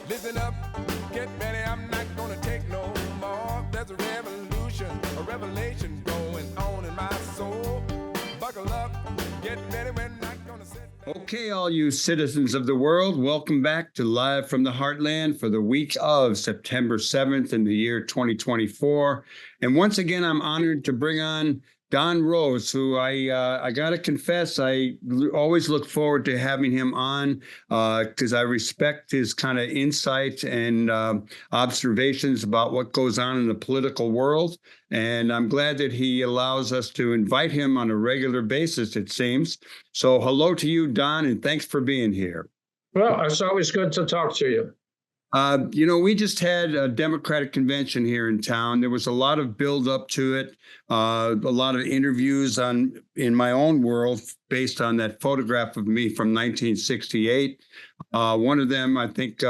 Listen up, get ready, I'm not gonna take no more. There's a revolution, a revelation going on in my soul. Buckle up, get ready, we're not gonna sit back. Okay, all you citizens of the world, welcome back to Live from the Heartland for the week of September 7th in the year 2024. And once again, I'm honored to bring on Don Rose, who I got to confess, I always look forward to having him on because I respect his kind of insight and observations about what goes on in the political world. And I'm glad that he allows us to invite him on a regular basis, it seems. So hello to you, Don, and thanks for being here. Well, it's always good to talk to you. We just had a Democratic convention here in town. There was a lot of build up to it, a lot of interviews in my own world based on that photograph of me from 1968. One of them, I think,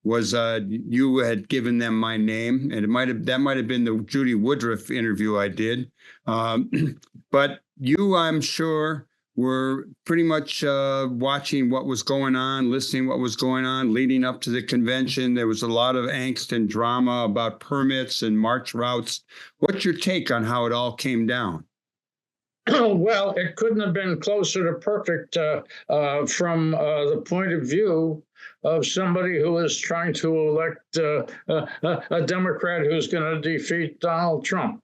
was you had given them my name, and that might have been the Judy Woodruff interview I did. But you, I'm sure, were pretty much watching what was going on, listening what was going on leading up to the convention. There was a lot of angst and drama about permits and march routes. What's your take on how it all came down? Well, it couldn't have been closer to perfect from the point of view of somebody who is trying to elect a Democrat who's going to defeat Donald Trump.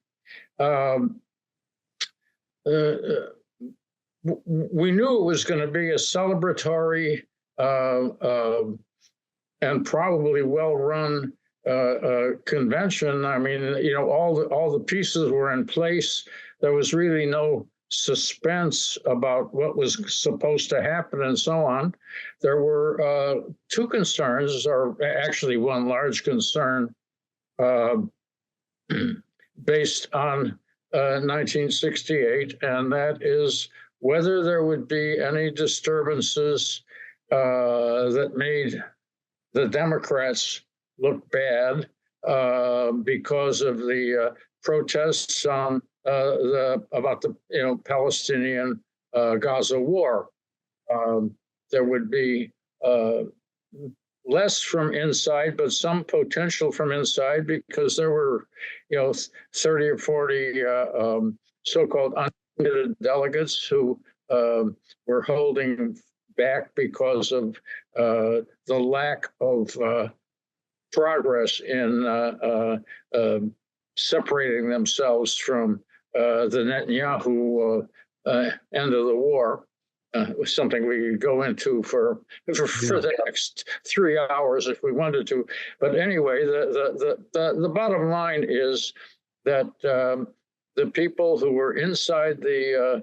We knew it was going to be a celebratory and probably well-run convention. I mean, all the pieces were in place. There was really no suspense about what was supposed to happen and so on. There were two concerns, or actually one large concern, based on 1968, and that is whether there would be any disturbances that made the Democrats look bad because of the protests on about the Palestinian Gaza war. There would be less from inside, but some potential from inside, because there were 30 or 40 so-called uncommitted delegates who were holding back because of the lack of progress in separating themselves from the Netanyahu end of the war. It was something we could go into for the next 3 hours if we wanted to. But anyway, the bottom line is that the people who were inside the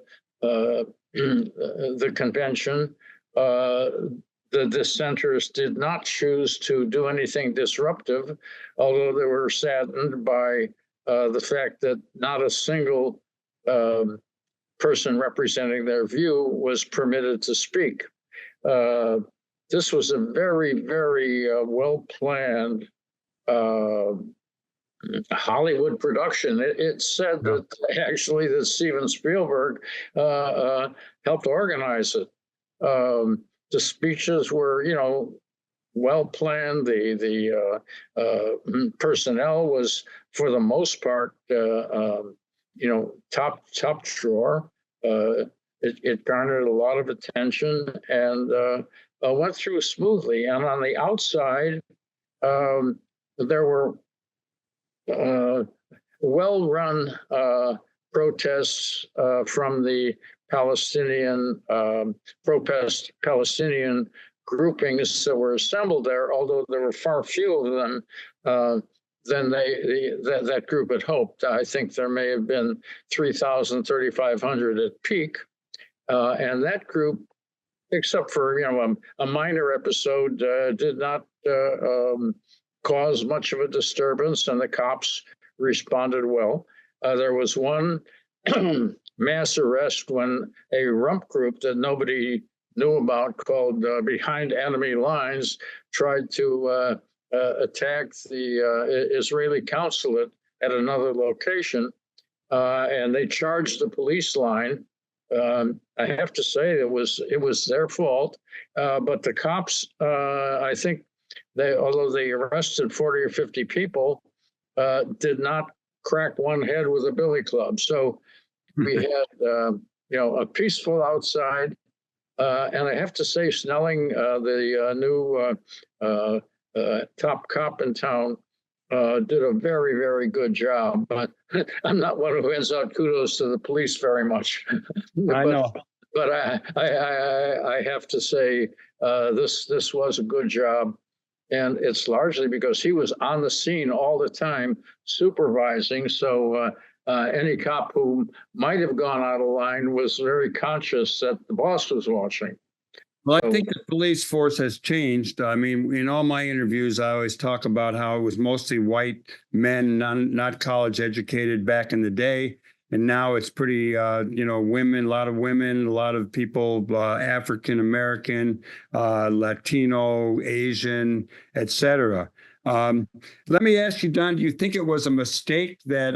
convention, the dissenters, did not choose to do anything disruptive, although they were saddened by the fact that not a single person representing their view was permitted to speak. This was a very, very well-planned Hollywood production. It's said that actually that Steven Spielberg helped organize it. The speeches were, well planned. The personnel was, for the most part, top drawer. It garnered a lot of attention and went through smoothly. And on the outside, there were well-run protests from the Palestinian Palestinian groupings that were assembled there, although there were far fewer of them than that group had hoped. I think there may have been 3,000, 3,500 at peak. And that group, except for a minor episode, did not cause much of a disturbance, and the cops responded well. There was one mass arrest when a rump group that nobody knew about, called Behind Enemy Lines, tried to attack the Israeli consulate at another location, and they charged the police line. I have to say it was their fault, but the cops, I think, although they arrested 40 or 50 people, did not crack one head with a billy club. So we had, a peaceful outside. And I have to say, Snelling, the new top cop in town, did a very, very good job. But I'm not one who hands out kudos to the police very much. I know. But I have to say, this was a good job. And it's largely because he was on the scene all the time supervising. So any cop who might have gone out of line was very conscious that the boss was watching. Well, I think the police force has changed. I mean, in all my interviews, I always talk about how it was mostly white men, not college educated back in the day. And now it's pretty, women, a lot of people, African American, Latino, Asian, et cetera. Let me ask you, Don, do you think it was a mistake that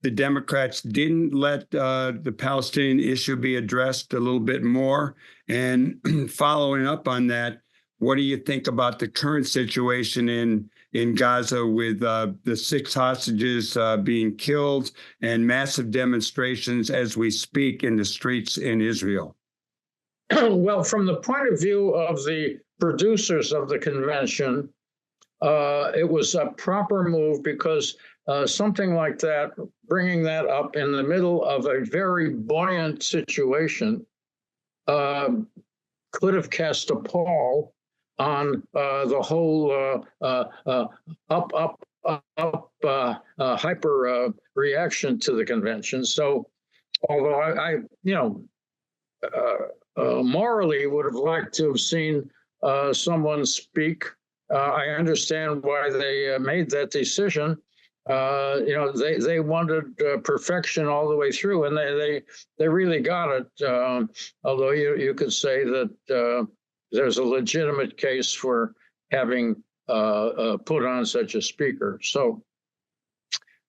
the Democrats didn't let the Palestinian issue be addressed a little bit more? And following up on that, what do you think about the current situation in Gaza with the 6 hostages being killed and massive demonstrations as we speak in the streets in Israel? Well, from the point of view of the producers of the convention, it was a proper move because something like that, bringing that up in the middle of a very buoyant situation, could have cast a pall on the whole hyper reaction to the convention. So, although I morally would have liked to have seen someone speak, I understand why they made that decision. They wanted perfection all the way through, and they really got it. Although you could say that there's a legitimate case for having put on such a speaker. So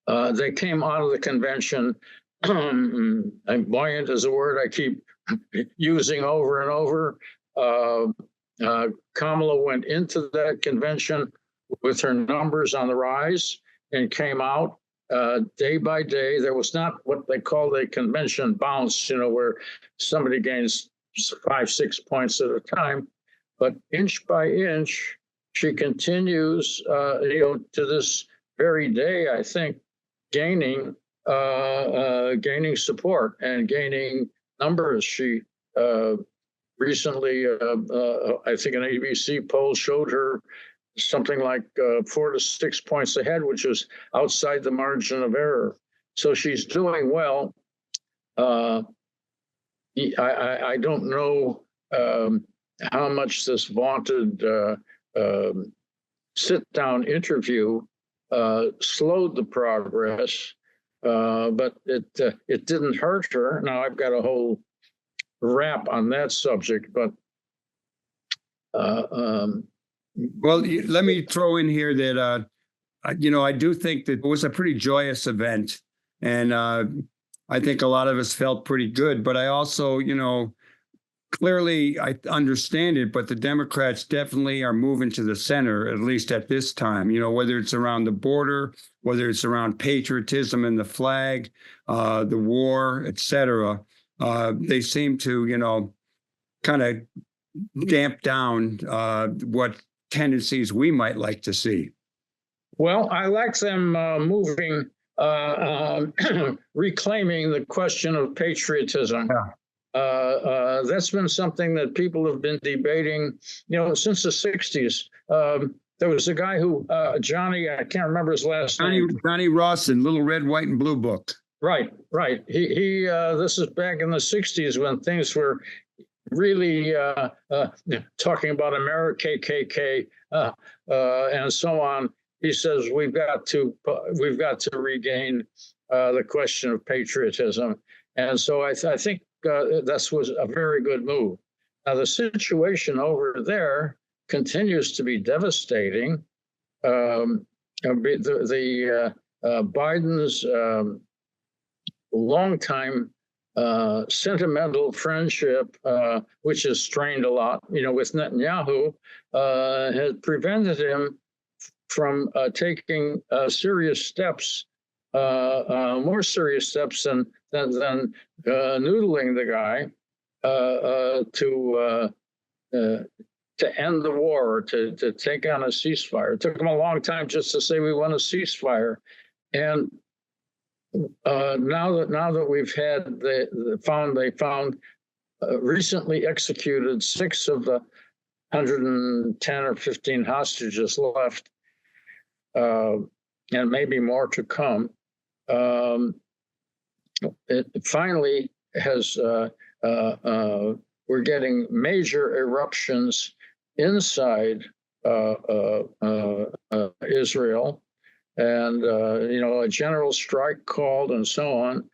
they came out of the convention, and buoyant is a word I keep using over and over. Kamala went into that convention with her numbers on the rise and came out day by day. There was not what they call a convention bounce, where somebody gains 5-6 points at a time, but inch by inch, she continues, to this very day, I think, gaining support and gaining numbers. She recently, I think an ABC poll showed her something like 4 to 6 points ahead, which is outside the margin of error. So she's doing well. I don't know how much this vaunted sit-down interview slowed the progress, but it didn't hurt her. Now I've got a whole rap on that subject, but well, let me throw in here that I do think that it was a pretty joyous event, and I think a lot of us felt pretty good. But I also, clearly I understand it, but the Democrats definitely are moving to the center, at least at this time, whether it's around the border, whether it's around patriotism and the flag, the war, et cetera. They seem to, kind of damp down what tendencies we might like to see. Well, I like them moving, reclaiming the question of patriotism. Yeah. That's been something that people have been debating, since the 60s. There was a guy who, Johnny, I can't remember his last name. Johnny Rawson, Little Red, White, and Blue Book. Right. He this is back in the 60s when things were really talking about America, KKK, and so on. He says we've got to regain the question of patriotism, and so I think that was a very good move. Now the situation over there continues to be devastating. Biden's longtime sentimental friendship, which is strained a lot, with Netanyahu, has prevented him from taking serious steps, more serious steps than noodling the guy to end the war, or to take on a ceasefire. It took him a long time just to say we want a ceasefire, and now that we've had they found recently executed 6 of the 110 or 15 hostages left, and maybe more to come. It finally has. We're getting major eruptions inside Israel, and a general strike called, and so on.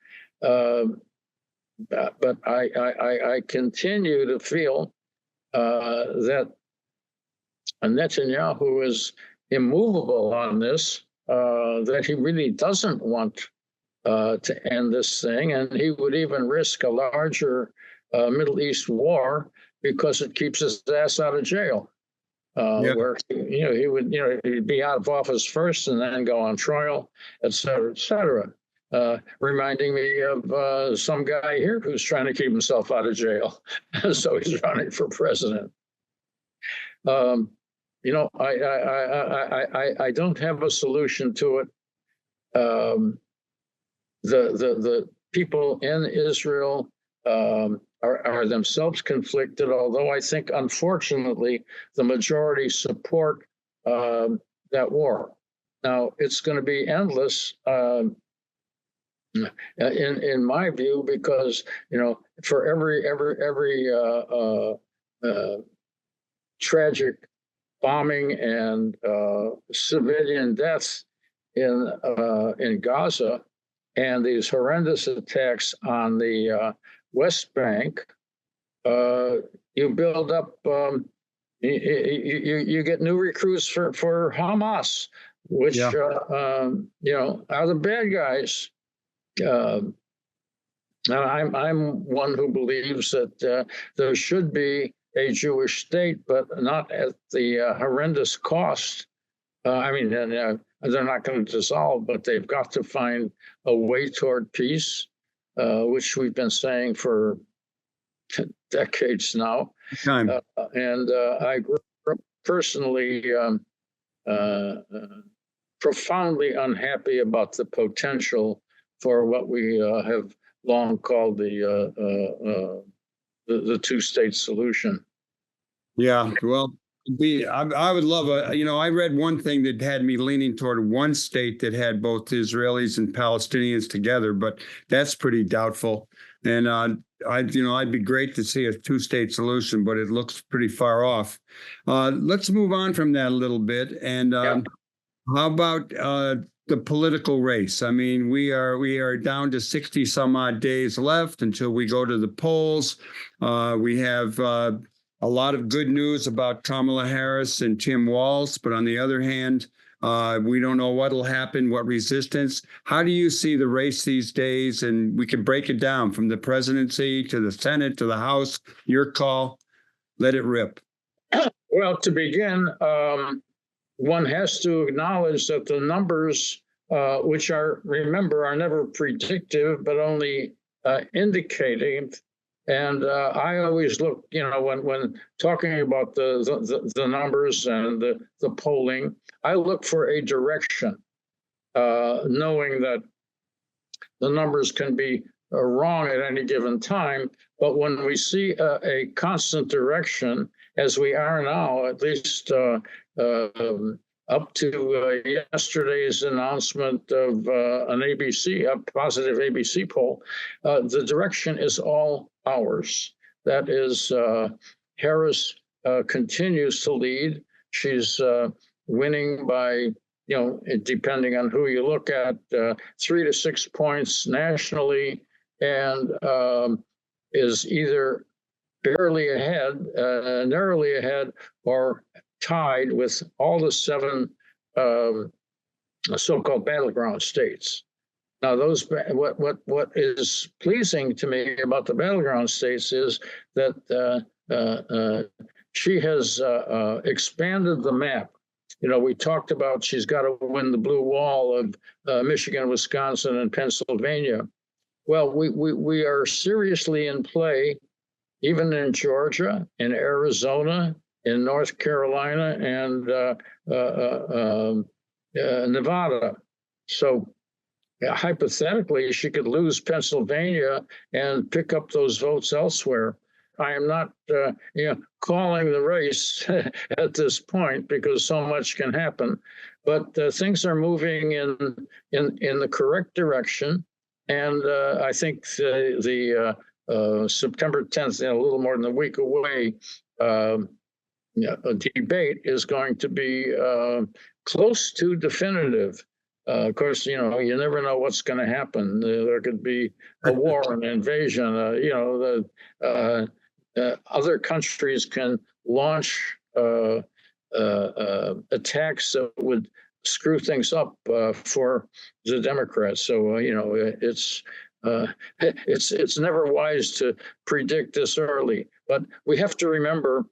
But I continue to feel that Netanyahu is immovable on this, that he really doesn't want to end this thing, and he would even risk a larger Middle East war because it keeps his ass out of jail. Where he would he'd be out of office first and then go on trial, et cetera, et cetera. Reminding me of some guy here who's trying to keep himself out of jail, so he's running for president. I don't have a solution to it. The people in Israel are themselves conflicted, although I think, unfortunately, the majority support that war. Now, it's going to be endless, in my view, because for every tragic bombing and civilian deaths in Gaza, and these horrendous attacks on the West Bank, you build up, you get new recruits for Hamas, which are the bad guys. I'm one who believes that there should be a Jewish state, but not at the horrendous cost. They're not going to dissolve, but they've got to find a way toward peace, which we've been saying for decades now. And I grew up personally profoundly unhappy about the potential for what we have long called the two-state solution. Yeah, well, I would love I read one thing that had me leaning toward one state that had both Israelis and Palestinians together, but that's pretty doubtful. And I'd be great to see a two-state solution, but it looks pretty far off. Let's move on from that a little bit. And how about the political race? I mean, we are down to 60 some odd days left until we go to the polls. We have a lot of good news about Kamala Harris and Tim Walz, but on the other hand, we don't know what'll happen, what resistance. How do you see the race these days? And we can break it down from the presidency to the Senate to the House. Your call. Let it rip. Well, to begin, one has to acknowledge that the numbers, which are never predictive, but only indicating. And I always look, when talking about the numbers and the polling, I look for a direction, knowing that the numbers can be wrong at any given time. But when we see a constant direction, as we are now, at least up to yesterday's announcement of a positive ABC poll, the direction is all ours. That is, Harris continues to lead. She's winning by, depending on who you look at, 3 to 6 points nationally, and is either barely ahead, narrowly ahead, or tied with all the 7 so-called battleground states. Now, what is pleasing to me about the battleground states is that she has expanded the map. You know, we talked about she's got to win the blue wall of Michigan, Wisconsin, and Pennsylvania. Well, we are seriously in play, even in Georgia, in Arizona, in North Carolina, and Nevada. So hypothetically, she could lose Pennsylvania and pick up those votes elsewhere. I am not, calling the race at this point because so much can happen, but things are moving in the correct direction, and I think the September 10th, a little more than a week away, a debate is going to be close to definitive. Of course, you never know what's going to happen. There could be a war, an invasion. Other countries can launch attacks that would screw things up for the Democrats. So it's never wise to predict this early. But we have to remember,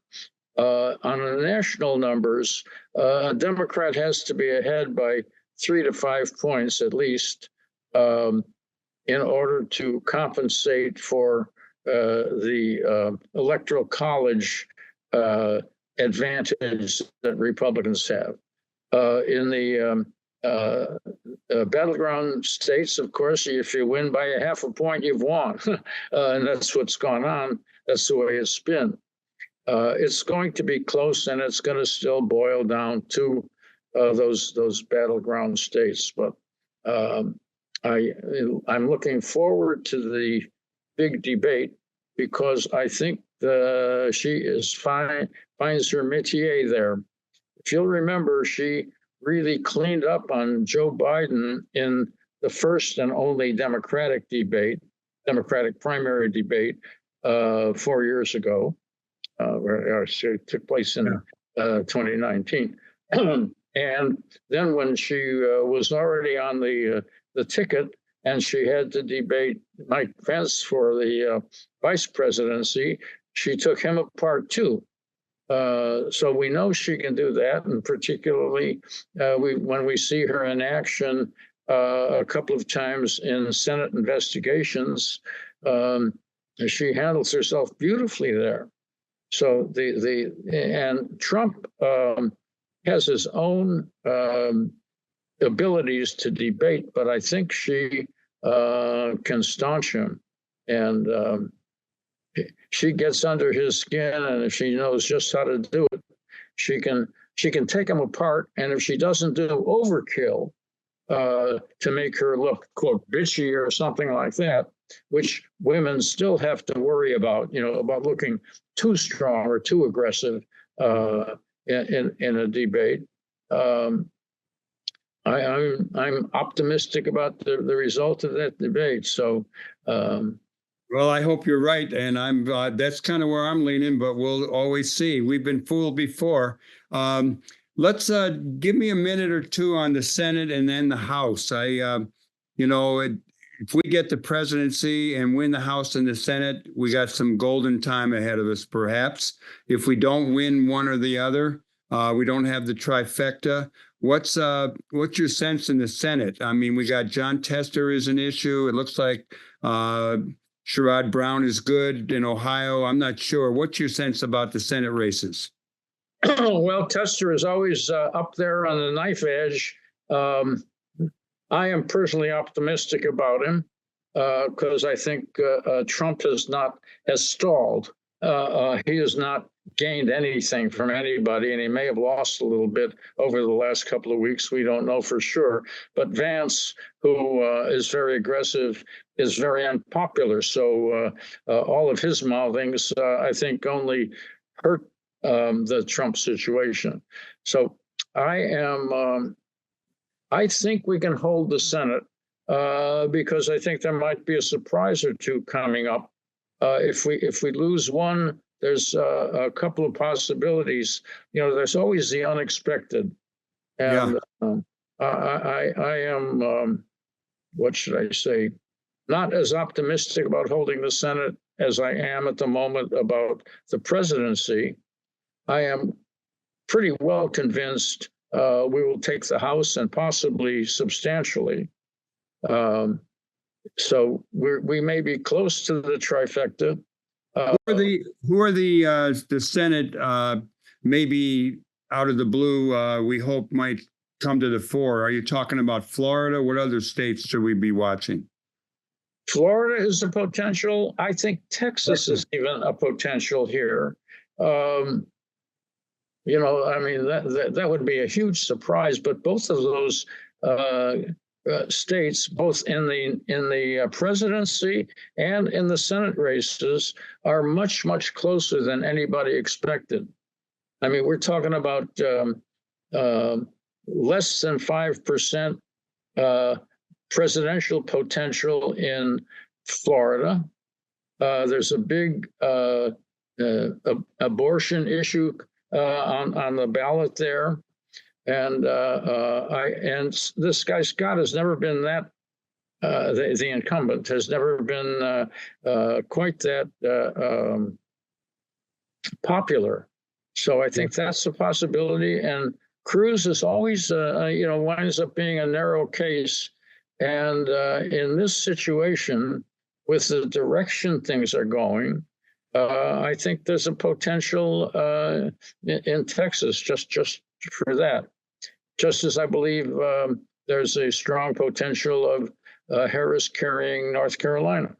on the national numbers, a Democrat has to be ahead by 3 to 5 points at least in order to compensate for the electoral college advantage that Republicans have. In the battleground states, of course, if you win by a half a point, you've won. And that's what's gone on. That's the way it's been. It's going to be close, and it's going to still boil down to those battleground states. But I'm looking forward to the big debate because I think she finds her métier there. If you'll remember, she really cleaned up on Joe Biden in the first and only Democratic primary debate 4 years ago, where it took place in 2019. And then when she was already on the ticket and she had to debate Mike Pence for the vice presidency, she took him apart too. So we know she can do that, and particularly when we see her in action a couple of times in Senate investigations, she handles herself beautifully there. So and Trump has his own abilities to debate, but I think she can staunch him, and she gets under his skin, and if she knows just how to do it, she can take him apart. And if she doesn't do overkill to make her look, quote, bitchy or something like that, which women still have to worry about, about looking too strong or too aggressive in a debate. I'm optimistic about the result of that debate. So. Well, I hope you're right, and I'm. That's kind of where I'm leaning, but we'll always see. We've been fooled before. Let's give me a minute or two on the Senate and then the House. If we get the presidency and win the House and the Senate, we got some golden time ahead of us, perhaps. If we don't win one or the other, we don't have the trifecta. What's your sense in the Senate? I mean, we got John Tester is an issue. It looks like Sherrod Brown is good in Ohio. I'm not sure. What's your sense about the Senate races? Well, Tester is always up there on the knife edge. I am personally optimistic about him because I think Trump has stalled. He has not gained anything from anybody, and he may have lost a little bit over the last couple of weeks. We don't know for sure. But Vance, who is very aggressive, is very unpopular. So all of his mouthings, I think, only hurt the Trump situation. So I think we can hold the Senate because I think there might be a surprise or two coming up. If we lose one, there's a couple of possibilities. There's always the unexpected, and I am what should I say, not as optimistic about holding the Senate as I am at the moment about the presidency. I am pretty well convinced we will take the House and possibly substantially. So we may be close to the trifecta. Who are the Senate? Maybe out of the blue, we hope might come to the fore. Are you talking about Florida? What other states should we be watching? Florida is a potential. I think Texas is even a potential here. You know, I mean, that would be a huge surprise. But both of those states, both in the presidency and in the Senate races, are much, much closer than anybody expected. I mean, we're talking about less than 5% presidential potential in Florida. There's a big abortion issue on the ballot there, and this guy Scott has never been that. The incumbent has never been quite that popular. So I think that's a possibility. And Cruz is always, winds up being a narrow case. And in this situation, with the direction things are going, I think there's a potential in Texas just for that. Just as I believe there's a strong potential of Harris carrying North Carolina.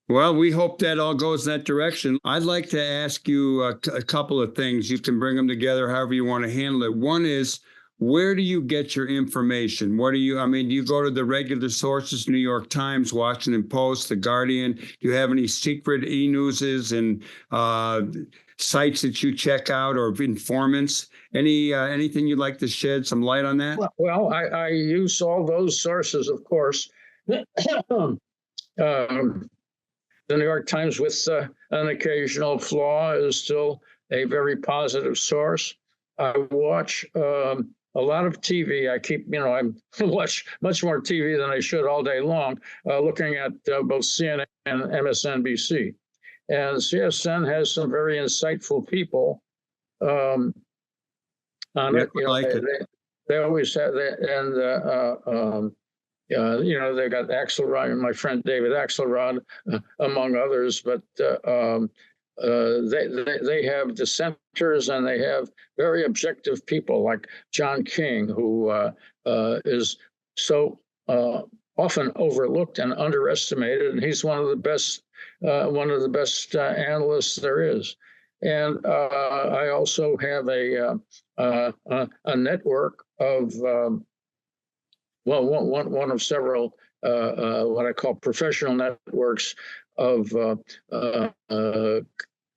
Well, we hope that all goes in that direction. I'd like to ask you a couple of things. You can bring them together however you want to handle it. One is, where do you get your information? Do you go to the regular sources, New York Times, Washington Post, The Guardian? Do you have any secret e-newses and sites that you check out, or informants? Anything you'd like to shed some light on that? Well, I use all those sources, of course. The New York Times, with an occasional flaw, is still a very positive source. I watch a lot of TV. I watch much more TV than I should all day long, looking at both CNN and MSNBC. And CSN has some very insightful people on it. They always have that, and they've got Axelrod, my friend David Axelrod, among others, but they have dissenters, and they have very objective people like John King, who is so often overlooked and underestimated, and he's one of the best analysts there is. And I also have a network of one of several what I call professional networks of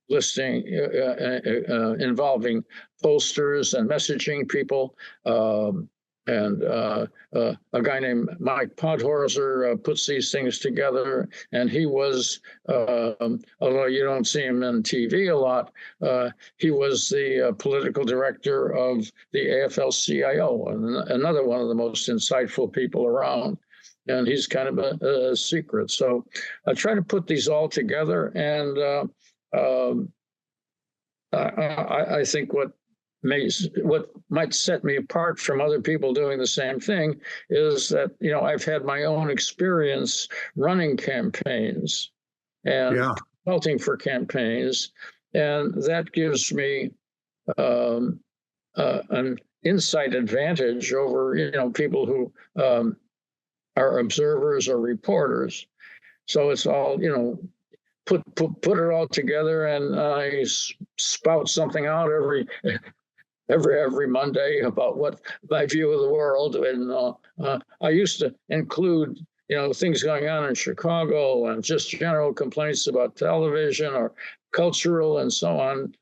listing involving pollsters and messaging people. And a guy named Mike Podhorzer puts these things together. And he was, although you don't see him on TV a lot, he was the political director of the AFL-CIO, and another one of the most insightful people around. And he's kind of a secret. So I try to put these all together. And I think what might set me apart from other people doing the same thing is that, I've had my own experience running campaigns and consulting for campaigns, and that gives me an insight advantage over, people who are observers or reporters. So it's all, put it all together, and I spout something out every Monday about what my view of the world. And I used to include, things going on in Chicago and just general complaints about television or cultural and so on.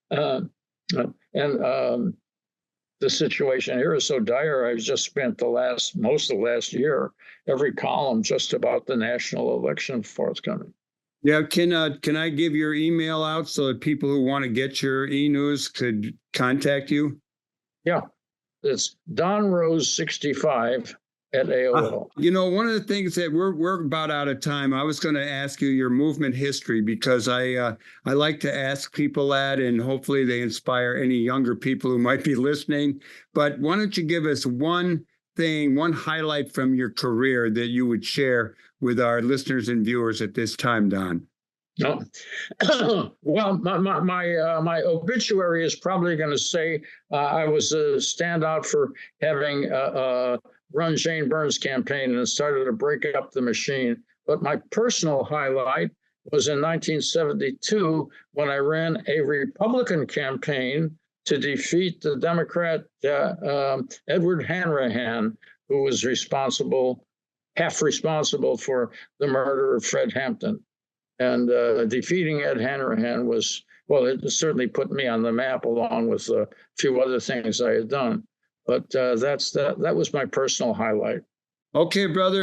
The situation here is so dire. I've just spent most of the last year, every column just about the national election forthcoming. Yeah, can I give your email out so that people who want to get your e-news could contact you? Yeah, it's donrose65 at AOL. One of the things that we're about out of time. I was going to ask you your movement history because I like to ask people that, and hopefully they inspire any younger people who might be listening. But why don't you give us one highlight from your career that you would share with our listeners and viewers at this time, Don? No. Well, my obituary is probably going to say I was a standout for having run Jane Byrne's campaign and started to break up the machine. But my personal highlight was in 1972 when I ran a Republican campaign to defeat the Democrat Edward Hanrahan, who was half responsible for the murder of Fred Hampton. And defeating Ed Hanrahan it certainly put me on the map along with a few other things I had done. But that was my personal highlight. Okay, brother.